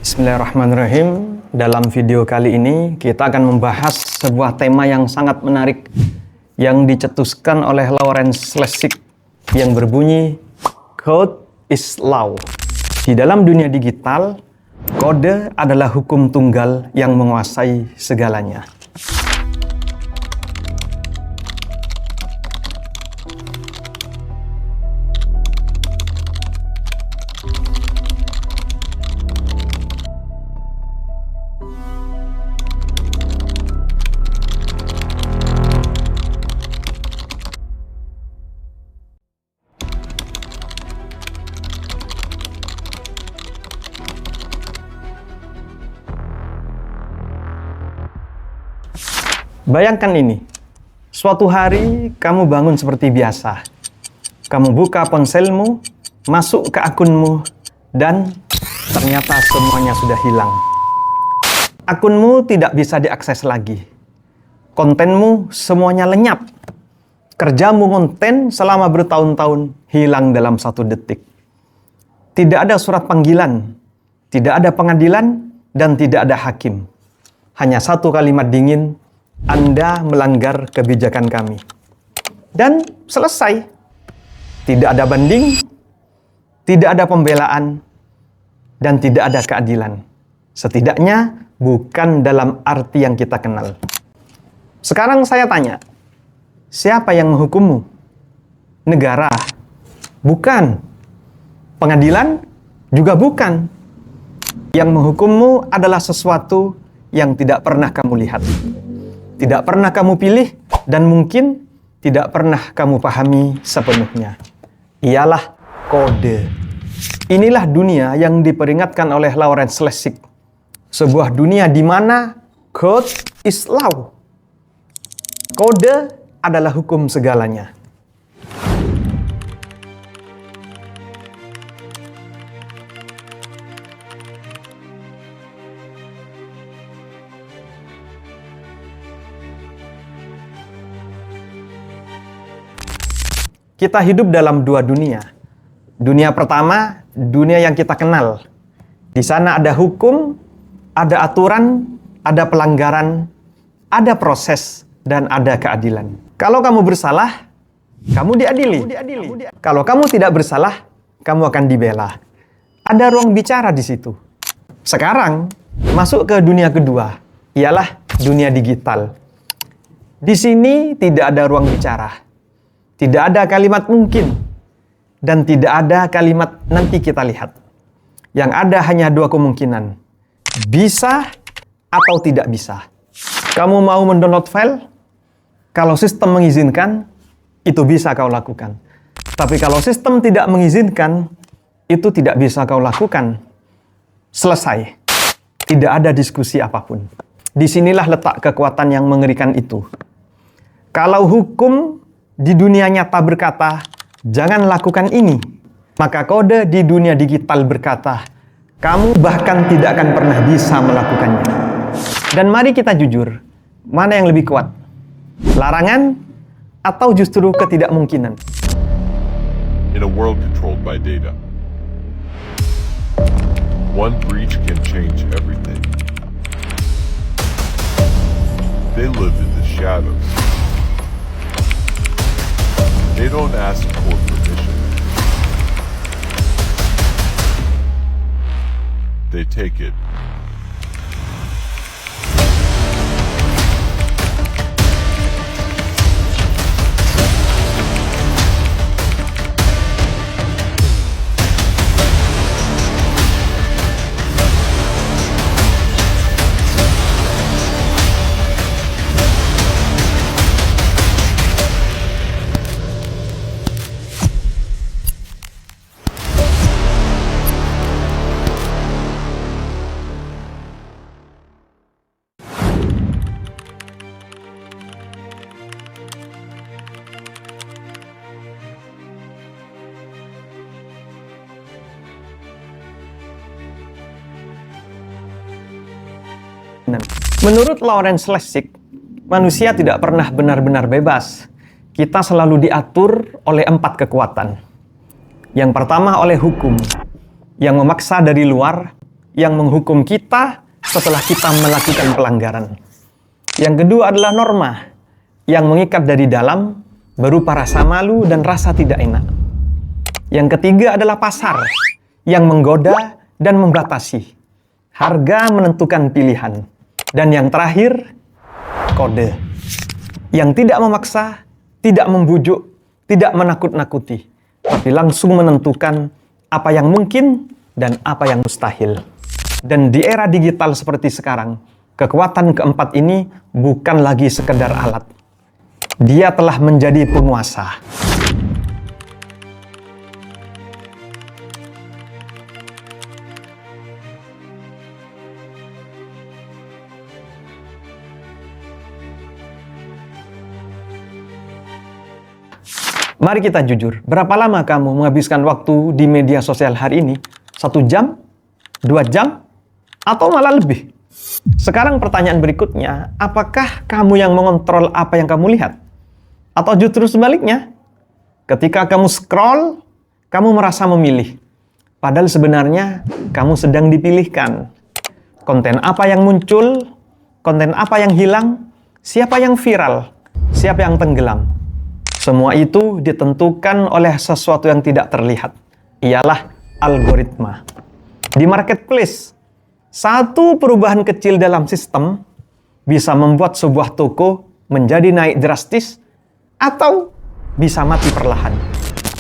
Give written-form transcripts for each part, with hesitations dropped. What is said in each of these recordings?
Bismillahirrahmanirrahim. Dalam video kali ini kita akan membahas sebuah tema yang sangat menarik yang dicetuskan oleh Lawrence Lessig yang berbunyi Code is Law. Di dalam dunia digital, kode adalah hukum tunggal yang menguasai segalanya. Bayangkan ini, suatu hari kamu bangun seperti biasa. Kamu buka ponselmu, masuk ke akunmu, dan ternyata semuanya sudah hilang. Akunmu tidak bisa diakses lagi. Kontenmu semuanya lenyap. Kerjamu konten selama bertahun-tahun hilang dalam 1 detik. Tidak ada surat panggilan, tidak ada pengadilan, dan tidak ada hakim. Hanya satu kalimat dingin, Anda melanggar kebijakan kami. Dan selesai. Tidak ada banding, tidak ada pembelaan, dan tidak ada keadilan. Setidaknya bukan dalam arti yang kita kenal. Sekarang saya tanya, siapa yang menghukummu? Negara? Bukan. Pengadilan? Juga bukan. Yang menghukummu adalah sesuatu yang tidak pernah kamu lihat. Tidak pernah kamu pilih, dan mungkin tidak pernah kamu pahami sepenuhnya. Ialah kode. Inilah dunia yang diperingatkan oleh Lawrence Lessig. Sebuah dunia di mana code is law. Kode adalah hukum segalanya. Kita hidup dalam 2 dunia. Dunia pertama, dunia yang kita kenal. Di sana ada hukum, ada aturan, ada pelanggaran, ada proses, dan ada keadilan. Kalau kamu bersalah, kamu diadili. Kalau kamu tidak bersalah, kamu akan dibela. Ada ruang bicara di situ. Sekarang, masuk ke dunia kedua, ialah dunia digital. Di sini tidak ada ruang bicara. Tidak ada kalimat mungkin, dan tidak ada kalimat nanti kita lihat. Yang ada hanya 2 kemungkinan, bisa atau tidak bisa. Kamu mau mendownload file? Kalau sistem mengizinkan, itu bisa kau lakukan. Tapi kalau sistem tidak mengizinkan, itu tidak bisa kau lakukan. Selesai. Tidak ada diskusi apapun. Disinilah letak kekuatan yang mengerikan itu. Kalau hukum di dunia nyata berkata, jangan lakukan ini, maka kode di dunia digital berkata, kamu bahkan tidak akan pernah bisa melakukannya. Dan mari kita jujur, mana yang lebih kuat? Larangan atau justru ketidakmungkinan? In a world controlled by data, one breach can change everything. They live in the shadows. They don't ask for permission. They take it. Menurut Lawrence Lessig, manusia tidak pernah benar-benar bebas. Kita selalu diatur oleh 4 kekuatan. Yang pertama oleh hukum, yang memaksa dari luar yang menghukum kita setelah kita melakukan pelanggaran. Yang kedua adalah norma yang mengikat dari dalam berupa rasa malu dan rasa tidak enak. Yang ketiga adalah pasar yang menggoda dan membatasi. Harga menentukan pilihan. Dan yang terakhir, kode yang tidak memaksa, tidak membujuk, tidak menakut-nakuti, tapi langsung menentukan apa yang mungkin dan apa yang mustahil. Dan di era digital seperti sekarang, kekuatan keempat ini bukan lagi sekedar alat. Dia telah menjadi penguasa. Mari kita jujur, berapa lama kamu menghabiskan waktu di media sosial hari ini? 1 jam? 2 jam? Atau malah lebih? Sekarang pertanyaan berikutnya, apakah kamu yang mengontrol apa yang kamu lihat? Atau justru sebaliknya? Ketika kamu scroll, kamu merasa memilih. Padahal sebenarnya kamu sedang dipilihkan. Konten apa yang muncul? Konten apa yang hilang? Siapa yang viral? Siapa yang tenggelam? Semua itu ditentukan oleh sesuatu yang tidak terlihat. Ialah algoritma. Di marketplace, satu perubahan kecil dalam sistem bisa membuat sebuah toko menjadi naik drastis atau bisa mati perlahan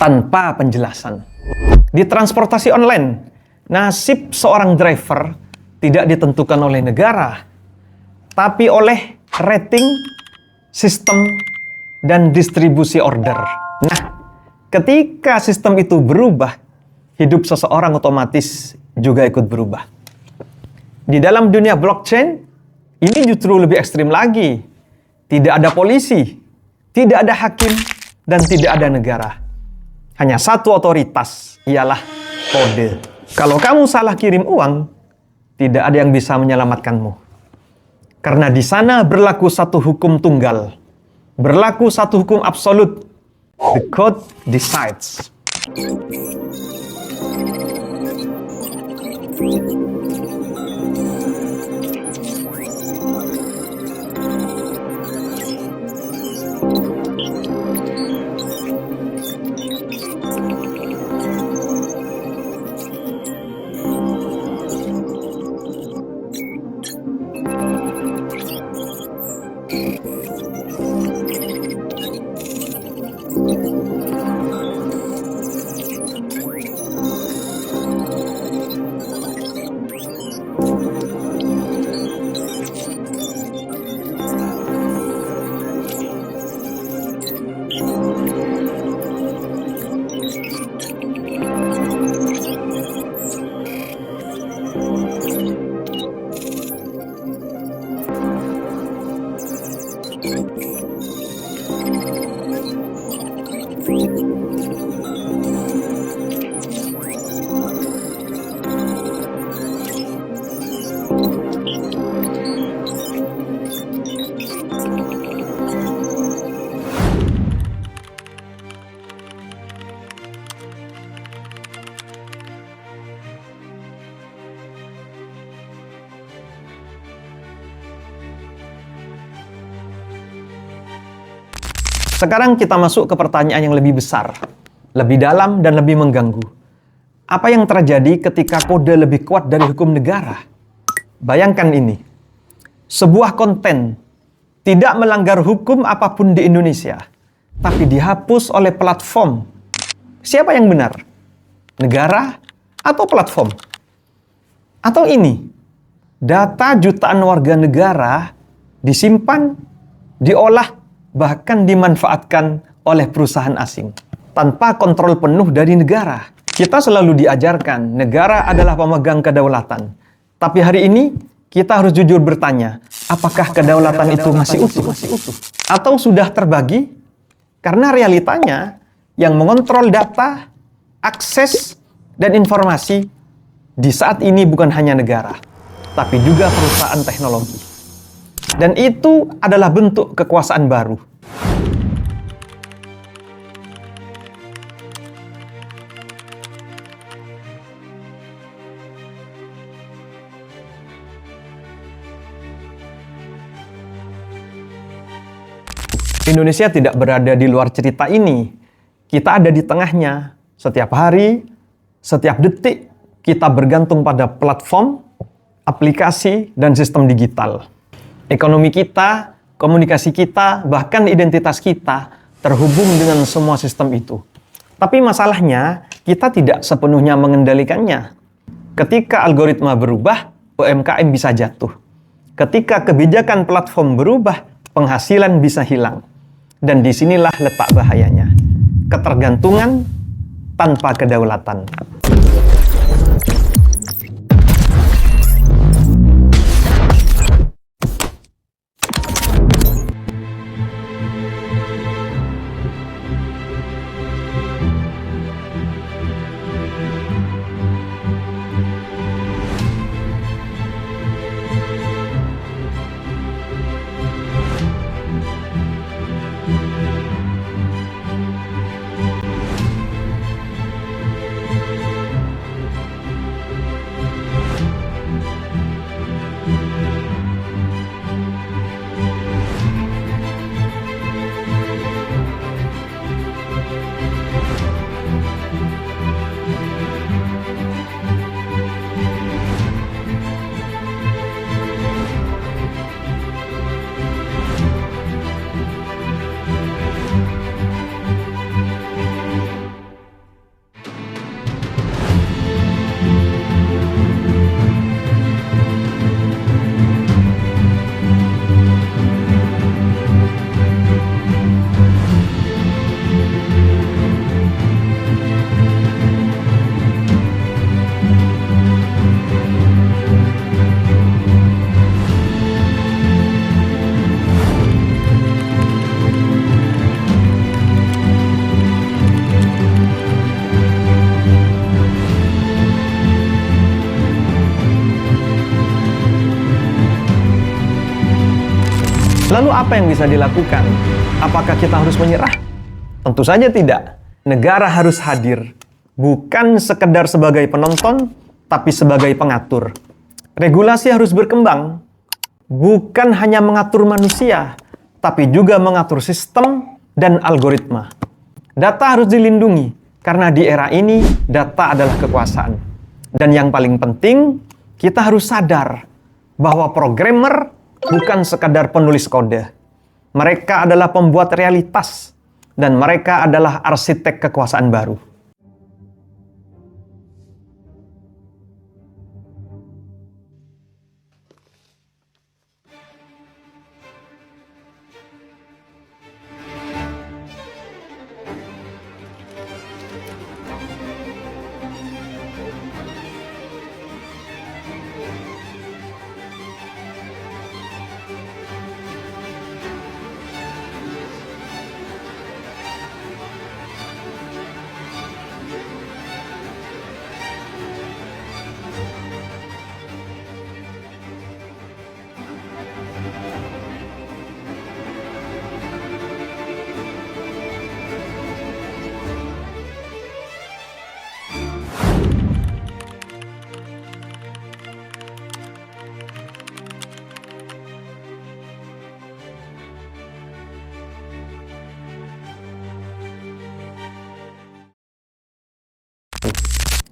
tanpa penjelasan. Di transportasi online, nasib seorang driver tidak ditentukan oleh negara, tapi oleh rating, sistem, dan distribusi order. Nah, ketika sistem itu berubah, hidup seseorang otomatis juga ikut berubah. Di dalam dunia blockchain, ini justru lebih ekstrim lagi. Tidak ada polisi, tidak ada hakim, dan tidak ada negara. Hanya satu otoritas, ialah kode. Kalau kamu salah kirim uang, tidak ada yang bisa menyelamatkanmu. Karena di sana berlaku satu hukum tunggal. Berlaku satu hukum absolut. The code decides. Sekarang kita masuk ke pertanyaan yang lebih besar, lebih dalam dan lebih mengganggu. Apa yang terjadi ketika kode lebih kuat dari hukum negara? Bayangkan ini, sebuah konten tidak melanggar hukum apapun di Indonesia, tapi dihapus oleh platform. Siapa yang benar? Negara atau platform? Atau ini, data jutaan warga negara disimpan, diolah, bahkan dimanfaatkan oleh perusahaan asing tanpa kontrol penuh dari negara. Kita selalu diajarkan negara adalah pemegang kedaulatan. Tapi hari ini kita harus jujur bertanya, apakah kedaulatan itu masih utuh? Atau sudah terbagi? Karena realitanya yang mengontrol data, akses, dan informasi di saat ini bukan hanya negara, tapi juga perusahaan teknologi. Dan itu adalah bentuk kekuasaan baru. Indonesia tidak berada di luar cerita ini. Kita ada di tengahnya. Setiap hari, setiap detik, kita bergantung pada platform, aplikasi, dan sistem digital. Ekonomi kita, komunikasi kita, bahkan identitas kita terhubung dengan semua sistem itu. Tapi masalahnya, kita tidak sepenuhnya mengendalikannya. Ketika algoritma berubah, UMKM bisa jatuh. Ketika kebijakan platform berubah, penghasilan bisa hilang. Dan disinilah letak bahayanya. Ketergantungan tanpa kedaulatan. Lalu apa yang bisa dilakukan? Apakah kita harus menyerah? Tentu saja tidak. Negara harus hadir. Bukan sekedar sebagai penonton, tapi sebagai pengatur. Regulasi harus berkembang. Bukan hanya mengatur manusia, tapi juga mengatur sistem dan algoritma. Data harus dilindungi, karena di era ini data adalah kekuasaan. Dan yang paling penting, kita harus sadar bahwa programmer bukan sekadar penulis kode. Mereka adalah pembuat realitas, dan mereka adalah arsitek kekuasaan baru.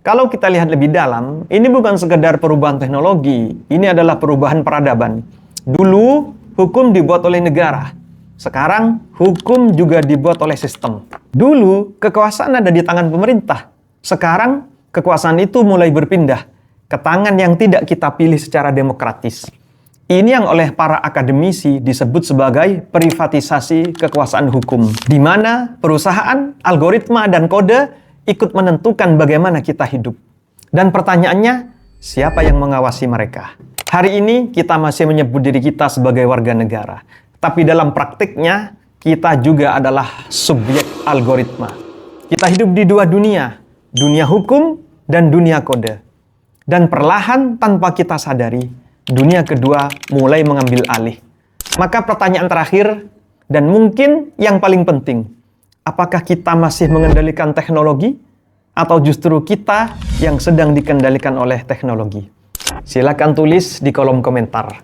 Kalau kita lihat lebih dalam, ini bukan sekedar perubahan teknologi, ini adalah perubahan peradaban. Dulu, hukum dibuat oleh negara. Sekarang, hukum juga dibuat oleh sistem. Dulu, kekuasaan ada di tangan pemerintah. Sekarang, kekuasaan itu mulai berpindah ke tangan yang tidak kita pilih secara demokratis. Ini yang oleh para akademisi disebut sebagai privatisasi kekuasaan hukum, di mana perusahaan, algoritma, dan kode ikut menentukan bagaimana kita hidup. Dan pertanyaannya, siapa yang mengawasi mereka? Hari ini kita masih menyebut diri kita sebagai warga negara. Tapi dalam praktiknya, kita juga adalah subjek algoritma. Kita hidup di dua dunia, dunia hukum dan dunia kode. Dan perlahan tanpa kita sadari, dunia kedua mulai mengambil alih. Maka pertanyaan terakhir, dan mungkin yang paling penting, apakah kita masih mengendalikan teknologi atau justru kita yang sedang dikendalikan oleh teknologi? Silakan tulis di kolom komentar.